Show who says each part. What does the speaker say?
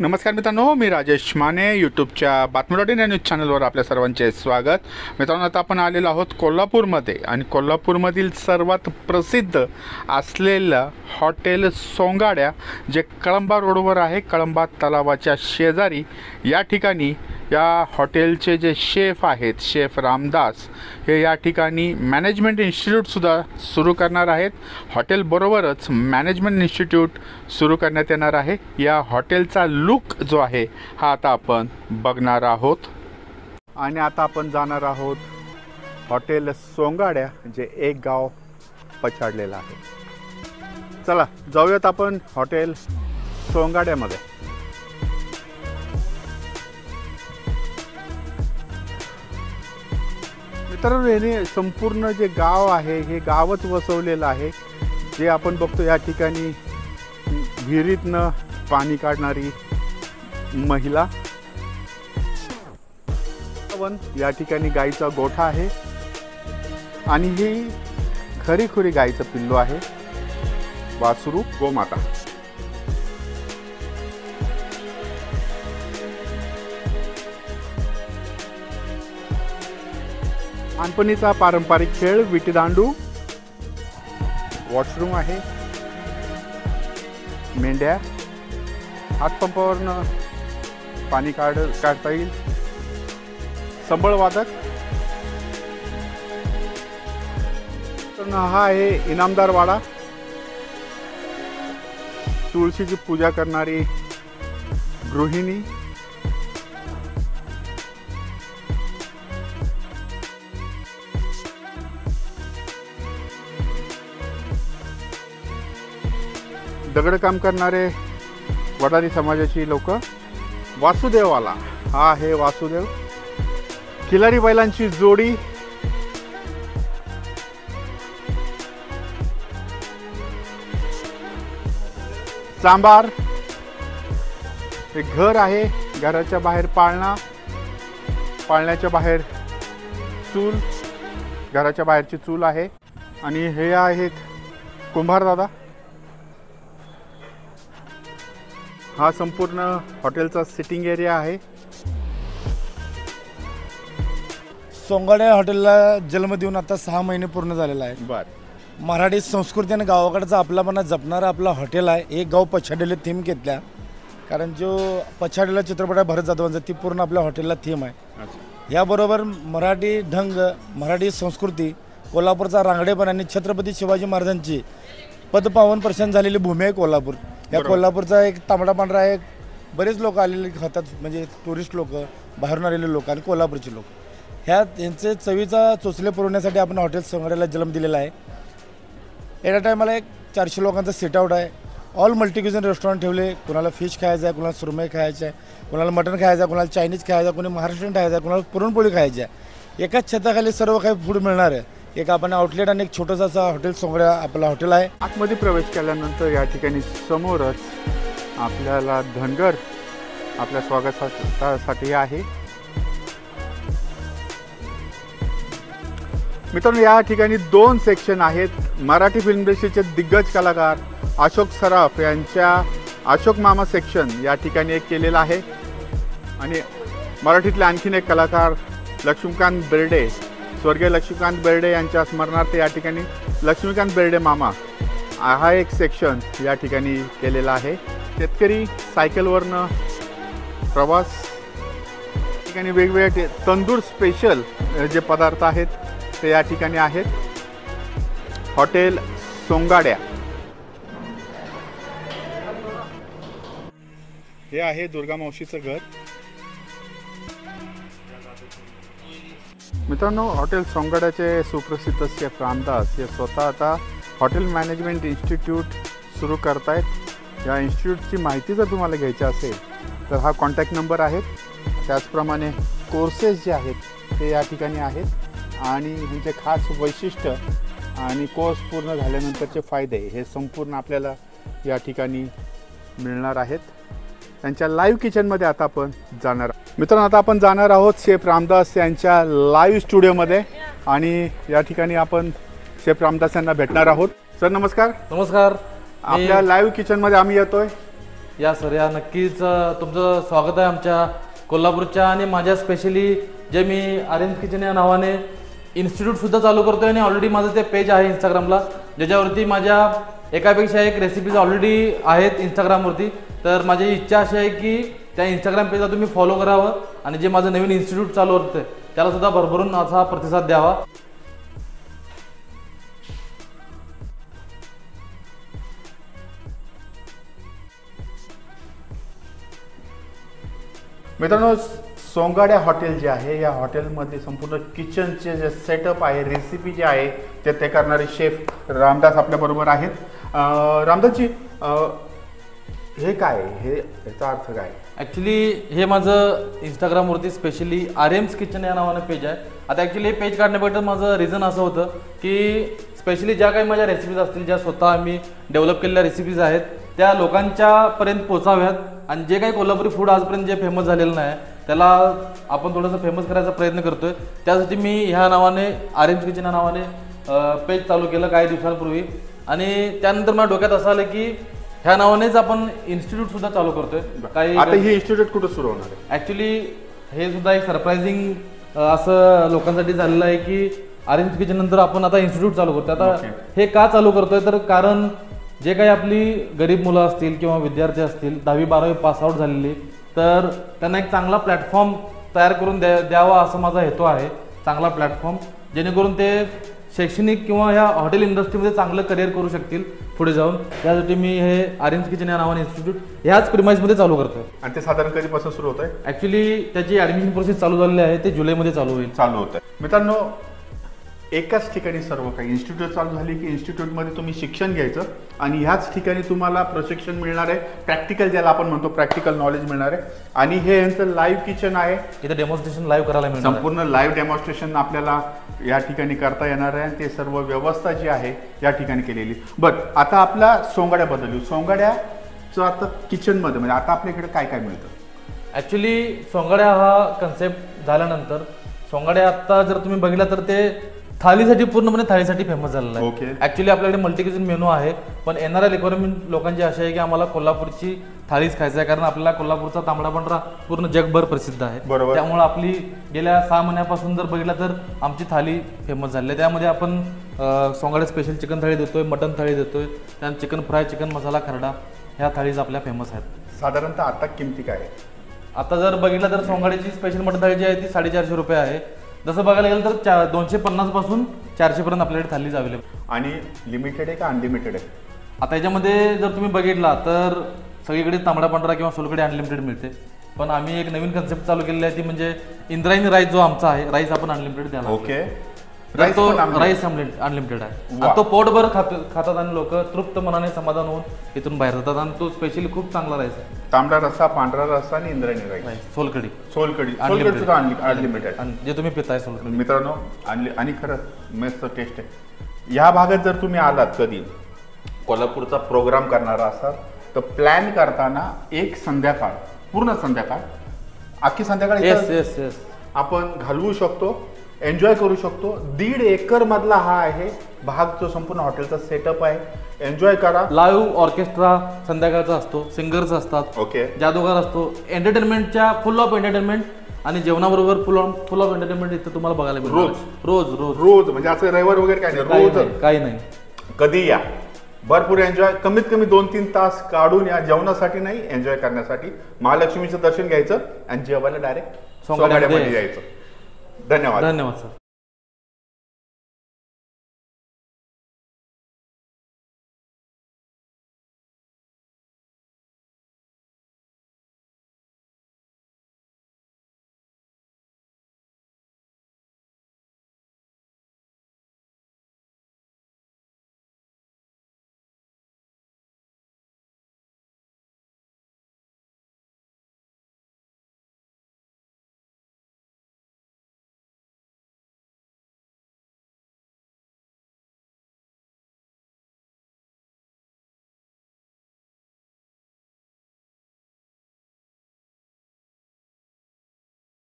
Speaker 1: नमस्कार मित्रांनो, मी राजेश माने यूट्यूबच्या बातमी.इन या न्यूज चॅनलवर आपल्या सर्वांचे स्वागत. मित्रांनो, आता आपण आलेलो आहोत कोल्हापूरमध्ये आणि कोल्हापूरमधील सर्वात प्रसिद्ध असलेलं हॉटेल सोंगाड्या जे कळंबा रोडवर आहे, कळंबा तलावाच्या शेजारी. या ठिकाणी या हॉटेलचे जे शेफ आहेत, शेफ रामदास, हे या ठिकाणी मॅनेजमेंट इन्स्टिट्यूटसुद्धा सुरू करणार आहेत. हॉटेलबरोबरच मॅनेजमेंट इन्स्टिट्यूट सुरू करण्यात येणार आहे. या हॉटेलचा लुक जो आहे हा आता आपण बघणार आहोत आणि आता आपण जाणार आहोत हॉटेल सोंगाड्या, जे एक गाव पछाडलेलं आहे. चला जाऊयात आपण हॉटेल सोंगाड्यामध्ये. मित्रांनो, याने संपूर्ण जे गाव आहे हे गावच वसवलेलं आहे. जे आपण बघतो या ठिकाणी विहिरीतनं पाणी काढणारी महिला, या ठिकाणी गाईचा गोठा आहे आणि ही खरीखुरी गाईचं पिल्लू आहे, वासरू गोमाता. लहानपणीचा पारंपरिक खेळ विटीदांडू. वॉशरूम आहे, मेंढ्या, हातपंपावरनं पाणी काढता येईल, संबळ वादक. तर हा आहे इनामदार वाडा. तुळशीची पूजा करणारी गृहिणी. दगडकाम करणारे वडारी समाजाची लोक. वासुदेववाला, हा आहे वासुदेव. खिलारी बैलांची जोडी. सांबार. एक घर आहे, घराच्या बाहेर पाळणा, पाळण्याच्या बाहेर चूल, घराच्या बाहेरची चूल आहे. आणि हे आहेत कुंभार दादा. हा संपूर्ण हॉटेलचा सिटिंग एरिया आहे.
Speaker 2: सोंगाड्या हॉटेलला जन्म देऊन आता 6 महिने पूर्ण झालेला आहे.
Speaker 1: बरं.
Speaker 2: मराठी संस्कृती आणि गावाकडचा आपलापणा जपणारा आपला हॉटेल आहे. एक गाव पछाडलेले थीम घेतल्या, कारण जो पछाडलेला चित्रपट आहे भरत जाधवांचा, ती पूर्ण आपल्या हॉटेलला थीम आहे. याबरोबर मराठी ढंग, मराठी संस्कृती, कोल्हापूरचा रांगडेपणा आणि छत्रपती शिवाजी महाराजांची पदपावन प्रशांत झालेली भूमी आहे कोल्हापूर. या कोल्हापूरचा एक तांबडा पांढरा एक बरेच लोक आलेले खातात, म्हणजे टुरिस्ट लोक, बाहेरून आलेले लोक आणि कोल्हापूरचे लोक. यांचे चवीचा चोचले पुरवण्यासाठी आपण हॉटेल सोंगाड्याला जन्म दिलेला आहे. एका टायमाला एक 400 लोकांचा सिटआउट आहे. ऑल मल्टीक्युझिन रेस्टॉरंट ठेवले. कुणाला फिश खायचं आहे, कुणाला सुरमई खायचं आहे, कुणाला मटण खायचं आहे, कुणाला चायनीज खायचं आहे, कुणी महाराष्ट्रीयन खायचं आहे, कुणाला पुरणपोळी खायची आहे. एकाच छताखाली सर्व काही फूड मिळणार आहे. एक आपण आउटलेट आणि एक छोटंसं असं हॉटेल सोंगाड्या आपलं हॉटेल आहे.
Speaker 1: आतमध्ये प्रवेश केल्यानंतर या ठिकाणी समोरच आपल्याला धनगर आपल्या स्वागतासाठी आहे. मित्रांनो, या ठिकाणी 2 सेक्शन आहेत. मराठी फिल्म इंडस्ट्रीचे दिग्गज कलाकार अशोक सराफ यांच्या अशोक मामा सेक्शन या ठिकाणी एक केलेलं आहे आणि मराठीतले आणखीन एक कलाकार लक्ष्मीकांत बेर्डे, स्वर्गीय लक्ष्मीकांत बेर्डे यांच्या स्मरणार्थ या ठिकाणी लक्ष्मीकांत बेर्डे मामा हा एक सेक्शन या ठिकाणी केलेला आहे. शेतकरी सायकलवरनं प्रवास. ठिकाणी वेगवेगळे तंदूर स्पेशल जे पदार्थ आहेत ते या ठिकाणी आहेत. हॉटेल सोंगाड्या हे आहे दुर्गा मावशीचं घर. मित्रांनो, हॉटेल सोंगाड्याचे सुप्रसिद्ध शेफ रामदास हे स्वतः आता हॉटेल मॅनेजमेंट इन्स्टिट्यूट सुरू करतायत. या इन्स्टिट्यूटची माहिती जर तुम्हाला घ्यायची असेल तर हा कॉन्टॅक्ट नंबर आहेत. त्याचप्रमाणे कोर्सेस जे आहेत ते या ठिकाणी आहेत आणि ह्यांचे खास वैशिष्ट्य आणि कोर्स पूर्ण झाल्यानंतरचे फायदे हे संपूर्ण आपल्याला या ठिकाणी मिळणार आहेत. त्यांच्या लाईव्ह किचनमध्ये आता आपण जाणार. मित्रांनो, आता आपण जाणार आहोत शेफ रामदास यांच्या लाईव्ह स्टुडिओमध्ये आणि या ठिकाणी आपण शेफ रामदास यांना भेटणार आहोत. सर नमस्कार.
Speaker 3: नमस्कार.
Speaker 1: आपल्या लाईव्ह किचनमध्ये आम्ही येतोय.
Speaker 3: या सर, या नक्कीच तुमचं स्वागत आहे आमच्या कोल्हापूरच्या. आणि माझ्या स्पेशली जे मी आर्यन्स किचन या नावाने इन्स्टिट्यूटसुद्धा चालू करतो आहे आणि ऑलरेडी माझं ते पेज आहे इंस्टाग्रामला, ज्याच्यावरती माझ्या एकापेक्षा एक रेसिपीज ऑलरेडी आहेत इंस्टाग्रामवरती. तर माझी इच्छा अशी आहे की त्या इंस्टाग्राम पेजला तुम्ही फॉलो करावं आणि जे माझं नवीन इन्स्टिट्यूट चालू होतं त्यालासुद्धा भरभरून असा प्रतिसाद द्यावा.
Speaker 1: मित्रांनो, सोंगाड्या हॉटेल जे आहे या हॉटेलमध्ये संपूर्ण किचनचे जे सेटअप आहे, रेसिपी जे आहे ते करणारे शेफ रामदास आपल्याबरोबर आहेत. रामदासजी, हे काय आहे? हे याचा अर्थ काय?
Speaker 3: ॲक्च्युली हे माझं इंस्टाग्रामवरती स्पेशली आर्यन्स किचन या नावानं पेज आहे. आता ॲक्च्युली हे पेज काढण्याबद्दल माझं रिझन असं होतं की स्पेशली ज्या काही माझ्या रेसिपीज असतील, ज्या स्वतः मी डेव्हलप केलेल्या रेसिपीज आहेत, त्या लोकांच्यापर्यंत पोचाव्यात. आणि जे काही कोल्हापुरी फूड आजपर्यंत जे फेमस झालेलं नाही त्याला आपण थोडंसं फेमस करायचा प्रयत्न करतोय. त्यासाठी मी ह्या नावाने आर्यन्स किचन या नावाने पेज चालू केलं काही दिवसांपूर्वी. आणि त्यानंतर मला डोक्यात असं आलं की ह्या नावानेच आपण इन्स्टिट्यूटसुद्धा चालू करतोय. काही
Speaker 1: आता हे इन्स्टिट्यूट कुठं सुरू होणार आहे?
Speaker 3: ॲक्च्युली हे सुद्धा एक सरप्रायझिंग असं लोकांसाठी झालेलं आहे की आर्यन्स किचन नंतर आपण आता इन्स्टिट्यूट चालू करतोय. आता हे का चालू करतोय तर कारण जे काही आपली गरीब मुलं असतील किंवा विद्यार्थी असतील 10वी-12वी पासआउट झालेली, तर त्यांना एक चांगला प्लॅटफॉर्म तयार करून द्यावा असं माझा हेतू आहे. चांगला प्लॅटफॉर्म जेणेकरून ते शैक्षणिक किंवा ह्या हॉटेल इंडस्ट्रीमध्ये चांगलं करिअर करू शकतील पुढे जाऊन. त्यासाठी मी हे आर्यन्स किचन या नावाने इन्स्टिट्यूट ह्याच प्रिमाइसमध्ये चालू करतोय.
Speaker 1: आणि ते साधारण कधीपासून सुरू होत आहे?
Speaker 3: ॲक्च्युली त्याची ॲडमिशन प्रोसेस चालू झालेली आहे, ते जुलैमध्ये चालू होईल.
Speaker 1: चालू होत आहे. मित्रांनो, एकाच ठिकाणी सर्व काही इन्स्टिट्यूट चालू झाली की इन्स्टिट्यूटमध्ये तुम्ही शिक्षण घ्यायचं आणि ह्याच ठिकाणी तुम्हाला प्रशिक्षण मिळणार आहे, प्रॅक्टिकल ज्याला आपण म्हणतो प्रॅक्टिकल नॉलेज मिळणार आहे. आणि हे यांचं लाईव्ह किचन आहे,
Speaker 3: इथे डेमॉन्स्ट्रेशन लाईव्ह करायला मिळणार आहे.
Speaker 1: संपूर्ण लाईव्ह डेमॉन्स्ट्रेशन आपल्याला या ठिकाणी करता येणार आहे. ते सर्व व्यवस्था जी आहे या ठिकाणी केलेली. बरं, आता आपला सोंगाड्याबद्दल येऊ. सोंगाड्याचं आता किचनमध्ये म्हणजे आता आपल्याकडे काय काय मिळतं?
Speaker 3: ॲक्च्युली सोंगाड्या हा कन्सेप्ट झाल्यानंतर सोंगाड्या आत्ता जर तुम्ही बघितला तर ते थालीसाठी पूर्णपणे थालीसाठी फेमस झालेलं आहे.
Speaker 1: ओके.
Speaker 3: ॲक्च्युली आपल्याकडे मल्टी क्युझिन मेनू आहे, पण येणाऱ्या रिक्वायरमेंट लोकांची अशी आहे की आम्हाला कोल्हापूरची थालीच खायचं आहे, कारण आपल्याला कोल्हापूरचा तांबडा पांढरा पूर्ण जगभर प्रसिद्ध आहे.
Speaker 1: बरोबर.
Speaker 3: त्यामुळे आपली गेल्या 6 महिन्यापासून जर बघितलं तर आमची थाली फेमस झाली आहे. त्यामध्ये आपण सोंगाड्या स्पेशल चिकन थाळी देतोय, मटन थाळी देतोय, त्यानंतर चिकन फ्राय, चिकन मसाला खरडा, ह्या थाळीज आपल्या फेमस आहेत.
Speaker 1: साधारणतः आता किमती काय आहे?
Speaker 3: आता जर बघितलं तर सोंगाड्याची स्पेशल मटन थाळी जी आहे ती 450 रुपये आहे. जसं बघायला गेलं तर 250 पासून 400 पर्यंत आपल्याकडे थालीज अवेलेबल.
Speaker 1: आणि लिमिटेड आहे का अनलिमिटेड आहे?
Speaker 3: आता याच्यामध्ये जर तुम्ही बघितला तर सगळीकडे तांबडा पांढरा किंवा सोलकढी अनलिमिटेड मिळते, पण आम्ही एक नवीन कन्सेप्ट चालू केलेली आहे ती म्हणजे इंद्रायणी राईस जो आमचा आहे, राईस आपण अनलिमिटेड द्यायला.
Speaker 1: ओके.
Speaker 3: तो राईस अनलिमिटेड आहे.
Speaker 1: वा.
Speaker 3: आणि तो पोटभर खातात आणि लोक तृप्त मनाने समाधान होऊन इथून बाहेर जातात. आणि तो स्पेशली खूप चांगला राईस आहे.
Speaker 1: तांबडा रस्सा, पांढरा रस्सा आणि इंद्रायणी राईस,
Speaker 3: सोलकढी
Speaker 1: सोलकढी अनलिमिटेड.
Speaker 3: आणि जे तुम्ही पिताय सोलकढी.
Speaker 1: मित्रांनो, आणि खरंच मस्त टेस्ट आहे. ह्या भागात जर तुम्ही आलात कधी कोल्हापूरचा प्रोग्राम करणारा असाल तर प्लॅन करताना एक संध्याकाळ, पूर्ण संध्याकाळ, अख्खी संध्याकाळ इथं आपण घालवू शकतो, एन्जॉय करू शकतो. 1.5 एकर मधला हा आहे भाग, जो संपूर्ण हॉटेलचा सेटअप आहे. एन्जॉय करा.
Speaker 3: लाईव्ह ऑर्केस्ट्रा संध्याकाळचा असतो, सिंगर्स असतात,
Speaker 1: ओके,
Speaker 3: जादूगार असतो, एंटरटेनमेंटच्या फुल ऑफ एंटरटेनमेंट आणि जेवणाबरोबर फुल ऑफ एंटरटेनमेंट इथं तुम्हाला बघायला मिळेल. रोज रोज
Speaker 1: रोज म्हणजे असं रविवार वगैरे काय नाही, रोज
Speaker 3: काही नाही.
Speaker 1: कधी या, भरपूर एन्जॉय. कमीत कमी 2-3 तास काढून या, जेवणासाठी नाही, एन्जॉय करण्यासाठी. महालक्ष्मीचं दर्शन घ्यायचं आणि जेवायला डायरेक्ट सोंगाड्यामध्ये यायचं. धन्यवाद.
Speaker 3: धन्यवाद सर.